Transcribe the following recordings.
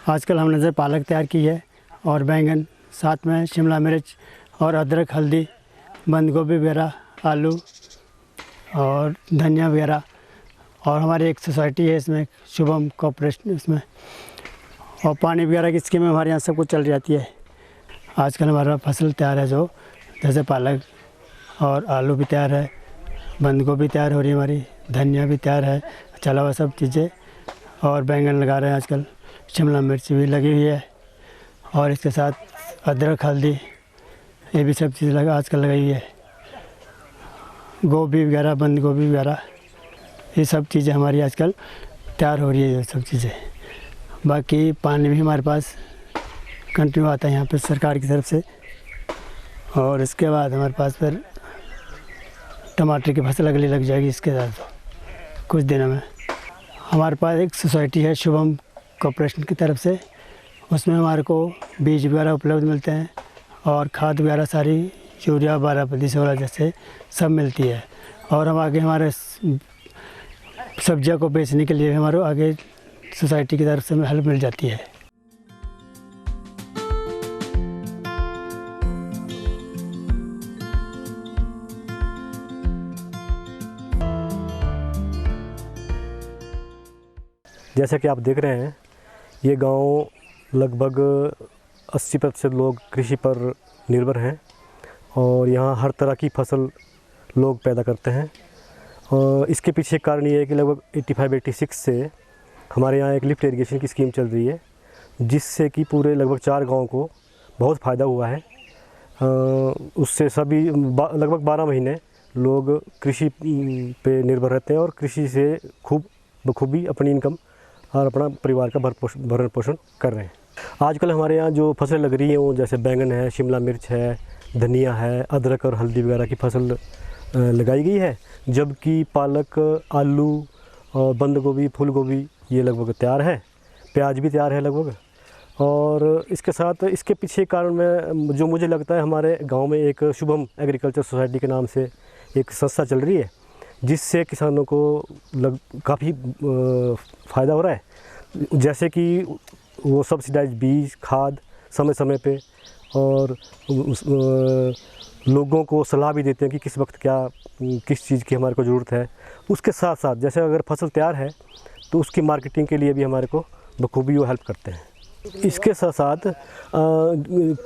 आजकल हमने जैसे पालक तैयार की है और बैंगन, साथ में शिमला मिर्च और अदरक, हल्दी, बंद गोभी वगैरह, आलू और धनिया वगैरह। और हमारी एक सोसाइटी है इसमें, शुभम कॉर्पोरेशन, इसमें और पानी वगैरह की स्कीम हमारे यहाँ सब कुछ चल जाती है। आजकल हमारा फसल तैयार है, जो जैसे पालक और आलू भी तैयार है, बंद गोभी तैयार हो रही है हमारी, धनिया भी तैयार है, चला हुआ सब चीज़ें। और बैंगन लगा रहे हैं आजकल, शिमला मिर्च भी लगी हुई है और इसके साथ अदरक, हल्दी, ये भी सब चीज़ आजकल लगाई हुई है। गोभी वगैरह, बंद गोभी वगैरह, ये सब चीज़ें हमारी आजकल तैयार हो रही है, ये सब चीज़ें। बाकी पानी भी हमारे पास कंटिन्यू आता है यहाँ पे सरकार की तरफ से। और इसके बाद हमारे पास फिर टमाटर की फसल अगली लग जाएगी इसके साथ कुछ दिनों में। हमारे पास एक सोसाइटी है शुभम कॉर्पोरेशन की तरफ से, उसमें हमारे को बीज वगैरह उपलब्ध मिलते हैं और खाद वगैरह सारी, यूरिया 12% वाला जैसे सब मिलती है। और हम आगे हमारे सब्जियों को बेचने के लिए हमारे आगे सोसाइटी की तरफ से हेल्प मिल जाती है। जैसा कि आप देख रहे हैं, ये गांव लगभग 80% लोग कृषि पर निर्भर हैं और यहाँ हर तरह की फसल लोग पैदा करते हैं। और इसके पीछे कारण ये है कि लगभग 85-86 से हमारे यहाँ एक लिफ्ट इरिगेशन की स्कीम चल रही है, जिससे कि पूरे लगभग 4 गांव को बहुत फ़ायदा हुआ है। उससे सभी लगभग 12 महीने लोग कृषि पे निर्भर रहते हैं और कृषि से बखूबी अपनी इनकम और अपना परिवार का भरण पोषण कर रहे हैं। आजकल हमारे यहाँ जो फसलें लग रही हैं वो जैसे बैंगन है, शिमला मिर्च है, धनिया है, अदरक और हल्दी वगैरह की फसल लगाई गई है, जबकि पालक, आलू और बंद गोभी, फूल गोभी ये लगभग तैयार है, प्याज भी तैयार है लगभग। और इसके साथ इसके पीछे कारण में जो मुझे लगता है, हमारे गांव में एक शुभम एग्रीकल्चर सोसाइटी के नाम से एक संस्था चल रही है, जिससे किसानों को काफ़ी फ़ायदा हो रहा है। जैसे कि वो सब्सिडाइज बीज, खाद समय समय पे और लोगों को सलाह भी देते हैं कि किस वक्त किस चीज़ की हमारे को ज़रूरत है। उसके साथ साथ जैसे अगर फसल तैयार है तो उसकी मार्केटिंग के लिए भी हमारे को बखूबी वो हेल्प करते हैं। इसके साथ साथ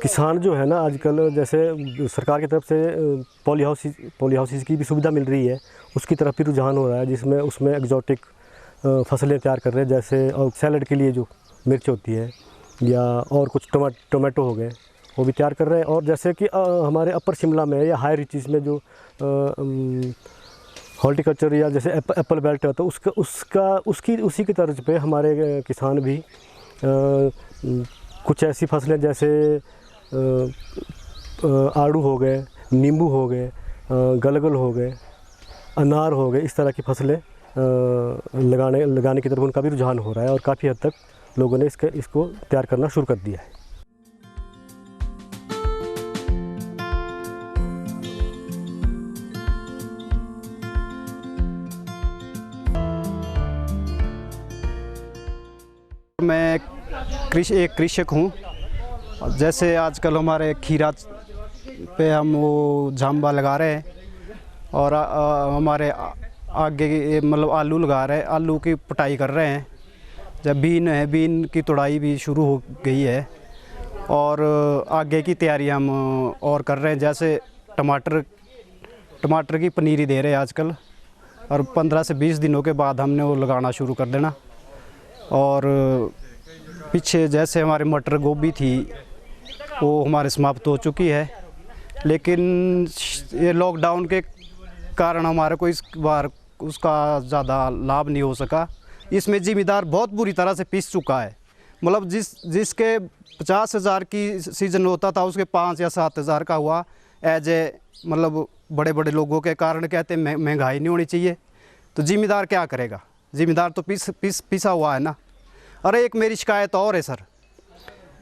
किसान जो है ना, आजकल जैसे सरकार की तरफ से पॉली हाउसेज की भी सुविधा मिल रही है, उसकी तरफ भी रुझान हो रहा है, जिसमें उसमें एग्जॉटिक फसलें तैयार कर रहे हैं, जैसे और सैलड के लिए जो मिर्च होती है या और कुछ टोमेटो हो गए, वो भी तैयार कर रहे हैं। और जैसे कि हमारे अपर शिमला में या हाई रिचेस में जो हॉर्टिकल्चर या जैसे एप्पल बेल्ट है, तो उसी की तर्ज पे हमारे किसान भी कुछ ऐसी फसलें जैसे आड़ू हो गए, नींबू हो गए, गलगल हो गए, अनार हो गए, इस तरह की फसलें लगाने की तरफ उनका भी रुझान हो रहा है और काफ़ी हद तक लोगों ने इसको तैयार करना शुरू कर दिया है। मैं एक कृषक हूँ। जैसे आजकल हमारे खीरा पे हम वो झांबा लगा रहे हैं और हमारे आगे मतलब आलू लगा रहे हैं, आलू की पटाई कर रहे हैं। जब बीन है, बीन की तुड़ाई भी शुरू हो गई है और आगे की तैयारी हम और कर रहे हैं। जैसे टमाटर की पनीरी दे रहे हैं आजकल, और 15 से 20 दिनों के बाद हमने वो लगाना शुरू कर देना। और पीछे जैसे हमारे मटर गोभी थी, वो हमारे समाप्त हो चुकी है, लेकिन ये लॉकडाउन के कारण हमारे को इस बार उसका ज़्यादा लाभ नहीं हो सका। इसमें ज़िम्मेदार बहुत बुरी तरह से पिस चुका है। मतलब जिसके 50,000 की सीज़न होता था, उसके 5 या 7,000 का हुआ। मतलब बड़े बड़े लोगों के कारण कहते हैं महंगाई नहीं होनी चाहिए, तो ज़िम्मेदार क्या करेगा? ज़िम्मेदार तो पिसा हुआ है ना। अरे एक मेरी शिकायत और है सर,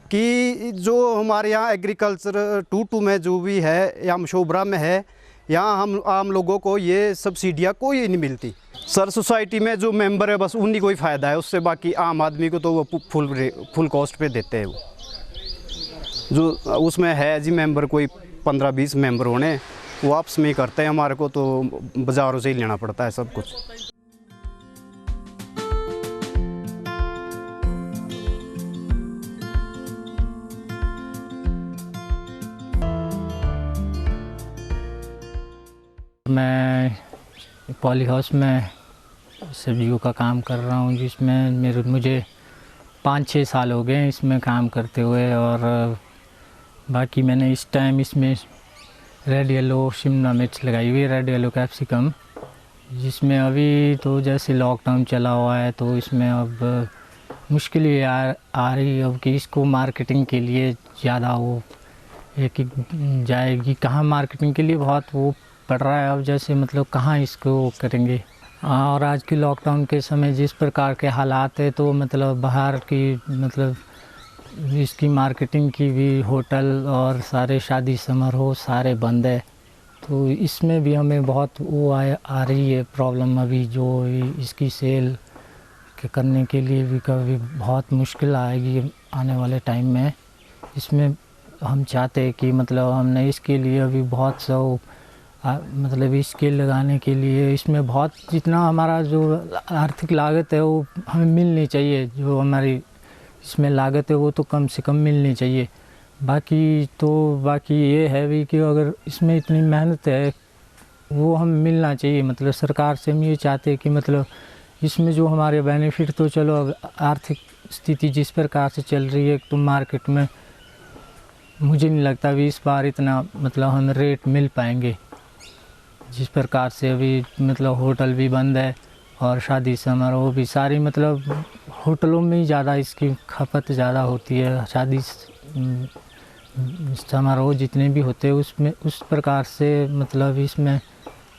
कि जो हमारे यहाँ एग्रीकल्चर 22 में जो भी है या मशोबरा में है, यहाँ हम आम लोगों को ये सब्सिडियाँ कोई नहीं मिलती सर। सोसाइटी में जो मेंबर है बस उन्हीं को ही फ़ायदा है उससे, बाकी आम आदमी को तो वो फुल कॉस्ट पे देते हैं। वो जो उसमें है जी मेंबर कोई 15-20 मेंबर होने, वो आपस में ही करते हैं, हमारे को तो बाज़ारों से ही लेना पड़ता है सब कुछ। मैं पॉली हाउस में सब्जियों का काम कर रहा हूँ, जिसमें मुझे 5-6 साल हो गए इसमें काम करते हुए। और बाकी मैंने इस टाइम इसमें रेड येलो शिमला मिर्च लगाई हुई है, रेड येलो कैप्सिकम, जिसमें अभी तो जैसे लॉकडाउन चला हुआ है तो इसमें अब मुश्किल ये आ रही है अब कि इसको मार्केटिंग के लिए ज़्यादा वो एक जाएगी कहाँ, मार्केटिंग के लिए बहुत वो पड़ रहा है अब, जैसे मतलब कहाँ इसको करेंगे। और आज की लॉकडाउन के समय जिस प्रकार के हालात है तो मतलब बाहर की मतलब इसकी मार्केटिंग की भी होटल और सारे शादी समारोह सारे बंद है, तो इसमें भी हमें बहुत वो आ रही है प्रॉब्लम अभी, जो इसकी सेल करने के लिए भी कभी बहुत मुश्किल आएगी आने वाले टाइम में। इसमें हम चाहते हैं कि मतलब हमने इसके लिए अभी बहुत सा मतलब इसके लगाने के लिए इसमें बहुत जितना हमारा जो आर्थिक लागत है वो हमें मिलनी चाहिए, जो हमारी इसमें लागत है वो तो कम से कम मिलनी चाहिए। बाकी ये है भी कि अगर इसमें इतनी मेहनत है वो हमें मिलना चाहिए। मतलब सरकार से हम ये चाहते हैं कि मतलब इसमें जो हमारे बेनिफिट, तो चलो अब आर्थिक स्थिति जिस प्रकार से चल रही है तो मार्केट में मुझे नहीं लगता अभी इस बार इतना मतलब हमें रेट मिल पाएंगे। जिस प्रकार से अभी मतलब होटल भी बंद है और शादी समारोह भी सारी मतलब होटलों में ही ज़्यादा इसकी खपत ज़्यादा होती है, शादी समारोह जितने भी होते हैं उसमें उस प्रकार से मतलब इसमें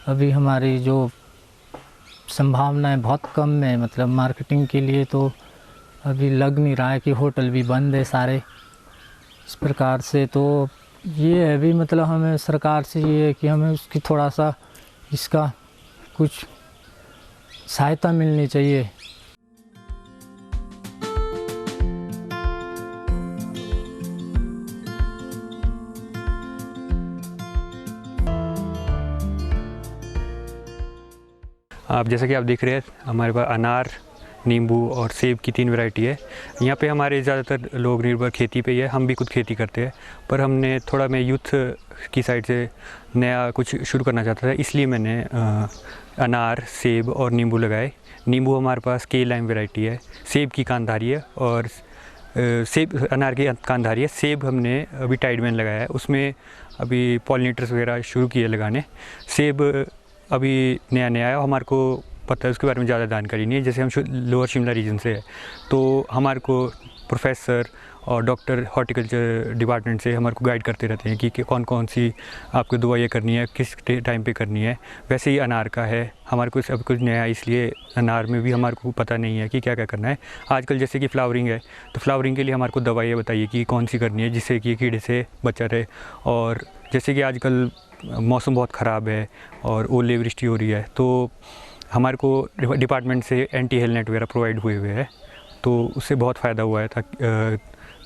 अभी हमारी जो संभावनाएं बहुत कम है। मतलब मार्केटिंग के लिए तो अभी लग नहीं रहा है कि होटल भी बंद है सारे इस प्रकार से। तो ये है भी मतलब हमें सरकार से ये है कि हमें उसकी थोड़ा सा इसका कुछ सहायता मिलनी चाहिए। आप जैसा कि आप देख रहे हैं हमारे पास अनार, नींबू और सेब की 3 वैरायटी है। यहाँ पे हमारे ज़्यादातर लोग निर्भर खेती पे ही है, हम भी खुद खेती करते हैं, पर हमने थोड़ा मैं यूथ की साइड से नया कुछ शुरू करना चाहता था, इसलिए मैंने अनार, सेब और नींबू लगाए। नींबू हमारे पास के लाइम वैरायटी है, सेब की कांधारी है और अनार की कांधारी है। सेब हमने अभी टाइडमैन लगाया है, उसमें अभी पॉलिनेटर्स वगैरह शुरू किए लगाने। सेब अभी नया है, हमारे को पता है उसके बारे में ज़्यादा जानकारी नहीं है, जैसे हम लोअर शिमला रीजन से है तो हमारे को प्रोफेसर और डॉक्टर हॉर्टिकल्चर डिपार्टमेंट से हमारे को गाइड करते रहते हैं कि कौन कौन सी आपको दवाइयाँ करनी है, किस टाइम पे करनी है। वैसे ही अनार का है, हमारे को सब कुछ नया है इसलिए अनार में भी हमारे को पता नहीं है कि क्या क्या करना है। आजकल जैसे कि फ्लावरिंग है तो फ्लावरिंग के लिए हमारे को दवाइयाँ बताइए कि कौन सी करनी है जिससे कि कीड़े से बचा रहे। और जैसे कि आजकल मौसम बहुत ख़राब है और ओले वृष्टि हो रही है तो हमारे को डिपार्टमेंट से एंटी हेल नेट वगैरह प्रोवाइड हुए हैं, तो उससे बहुत फ़ायदा हुआ है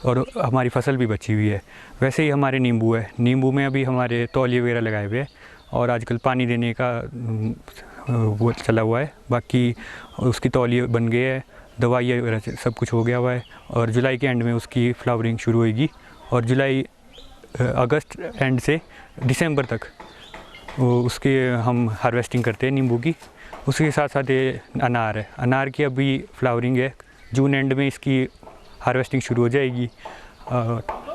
और हमारी फसल भी बची हुई है। वैसे ही हमारे नींबू है, नींबू में अभी हमारे तौलिए वगैरह लगाए हुए हैं और आजकल पानी देने का वो चला हुआ है, बाकी उसकी तौलिए बन गए है, दवाइयाँ वगैरह सब कुछ हो गया हुआ है और जुलाई के एंड में उसकी फ्लावरिंग शुरू होगी और अगस्त एंड से दिसंबर तक उसके हम हार्वेस्टिंग करते हैं नींबू की। उसके साथ साथ ये अनार है, अनार की अभी फ्लावरिंग है, जून एंड में इसकी हार्वेस्टिंग शुरू हो जाएगी।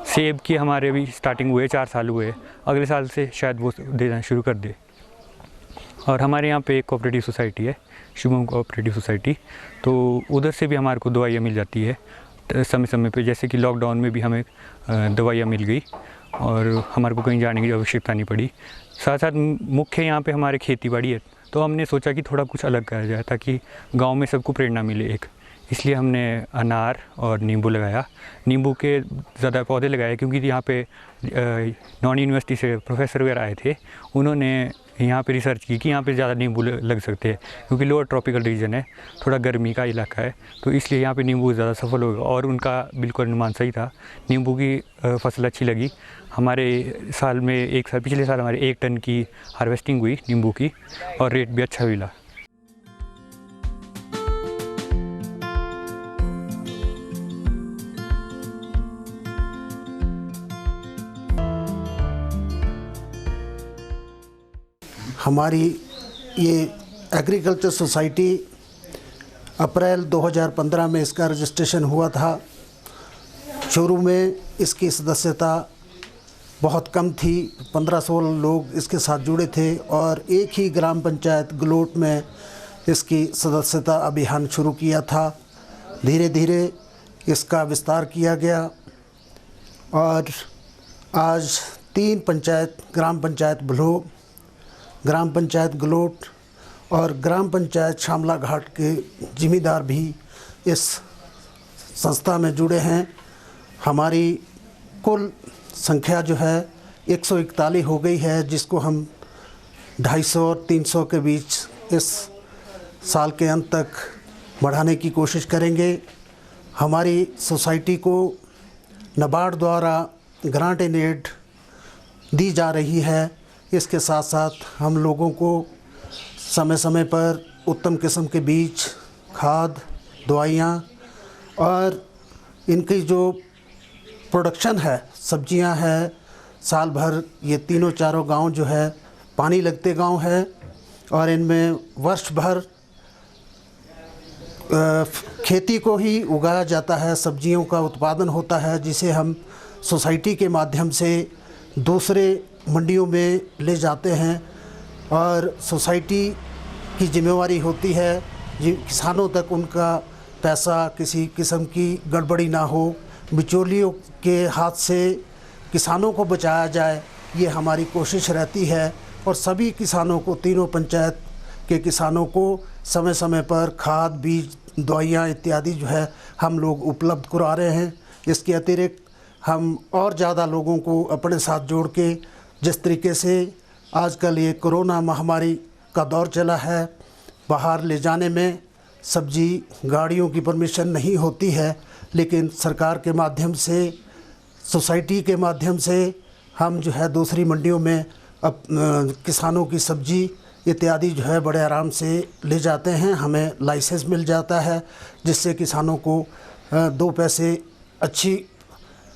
सेब की हमारे अभी स्टार्टिंग हुए 4 साल हुए, अगले साल से शायद वो देना शुरू कर दे। और हमारे यहाँ पे एक कोऑपरेटिव सोसाइटी है, शुभम कोऑपरेटिव सोसाइटी, तो उधर से भी हमारे को दवाइयाँ मिल जाती है समय समय पे। जैसे कि लॉकडाउन में भी हमें दवाइयाँ मिल गई और हमारे को कहीं जाने की आवश्यकता नहीं पड़ी। साथ साथ मुख्य यहाँ पे हमारे खेती बाड़ी है, तो हमने सोचा कि थोड़ा कुछ अलग करा जाए ताकि गांव में सबको प्रेरणा मिले एक इसलिए हमने अनार और नींबू लगाया। नींबू के ज़्यादा पौधे लगाए क्योंकि यहाँ पे नॉन यूनिवर्सिटी से प्रोफेसर वगैरह आए थे, उन्होंने यहाँ पे रिसर्च की कि यहाँ पे ज़्यादा नींबू लग सकते हैं क्योंकि लोअर ट्रॉपिकल रीजन है, थोड़ा गर्मी का इलाका है, तो इसलिए यहाँ पे नींबू ज़्यादा सफल होगा। और उनका बिल्कुल अनुमान सही था, नींबू की फसल अच्छी लगी। हमारे साल में पिछले साल हमारे 1 टन की हार्वेस्टिंग हुई नींबू की और रेट भी अच्छा मिला। हमारी ये एग्रीकल्चर सोसाइटी अप्रैल 2015 में इसका रजिस्ट्रेशन हुआ था। शुरू में इसकी सदस्यता बहुत कम थी, 15-16 लोग इसके साथ जुड़े थे और एक ही ग्राम पंचायत गलोट में इसकी सदस्यता अभियान शुरू किया था। धीरे धीरे इसका विस्तार किया गया और आज 3 पंचायत, ग्राम पंचायत भलोग, ग्राम पंचायत गलोट और ग्राम पंचायत शामला घाट के जिम्मेदार भी इस संस्था में जुड़े हैं। हमारी कुल संख्या जो है 141 हो गई है, जिसको हम 250 और 300 के बीच इस साल के अंत तक बढ़ाने की कोशिश करेंगे। हमारी सोसाइटी को नाबार्ड द्वारा ग्रांट इन एड दी जा रही है। इसके साथ साथ हम लोगों को समय समय पर उत्तम किस्म के बीज, खाद, दवाइयाँ और इनकी जो प्रोडक्शन है, सब्जियां हैं, साल भर ये तीनों चारों गांव जो है पानी लगते गांव है और इनमें वर्ष भर खेती को ही उगाया जाता है, सब्जियों का उत्पादन होता है, जिसे हम सोसाइटी के माध्यम से दूसरे मंडियों में ले जाते हैं और सोसाइटी की जिम्मेवारी होती है कि किसानों तक उनका पैसा किसी किस्म की गड़बड़ी ना हो, बिचौलियों के हाथ से किसानों को बचाया जाए, ये हमारी कोशिश रहती है। और सभी किसानों को, तीनों पंचायत के किसानों को समय समय पर खाद, बीज, दवाइयाँ इत्यादि जो है हम लोग उपलब्ध करा रहे हैं। इसके अतिरिक्त हम और ज़्यादा लोगों को अपने साथ जोड़ के, जिस तरीके से आजकल ये कोरोना महामारी का दौर चला है, बाहर ले जाने में सब्जी गाड़ियों की परमिशन नहीं होती है, लेकिन सरकार के माध्यम से, सोसाइटी के माध्यम से हम जो है दूसरी मंडियों में किसानों की सब्जी इत्यादि जो है बड़े आराम से ले जाते हैं। हमें लाइसेंस मिल जाता है जिससे किसानों को 2 पैसे अच्छी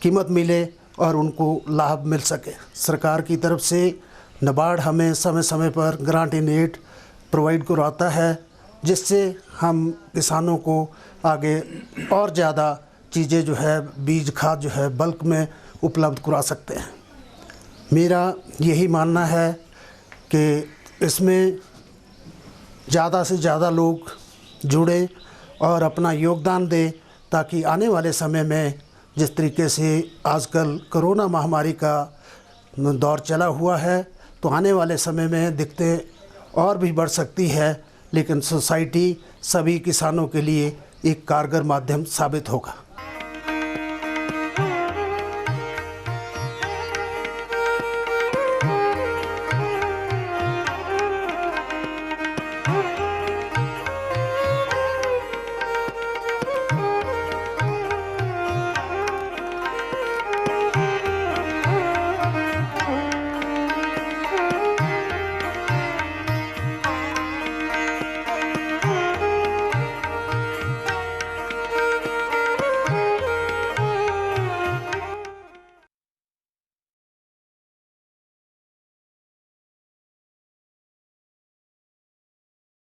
कीमत मिले और उनको लाभ मिल सके। सरकार की तरफ से नाबार्ड हमें समय समय पर ग्रांट इन एड प्रोवाइड कराता है, जिससे हम किसानों को आगे और ज़्यादा चीज़ें जो है, बीज, खाद जो है बल्क में उपलब्ध करा सकते हैं। मेरा यही मानना है कि इसमें ज़्यादा से ज़्यादा लोग जुड़े और अपना योगदान दें, ताकि आने वाले समय में जिस तरीके से आजकल कोरोना महामारी का दौर चला हुआ है, तो आने वाले समय में दिक्कतें और भी बढ़ सकती है, लेकिन सोसाइटी सभी किसानों के लिए एक कारगर माध्यम साबित होगा।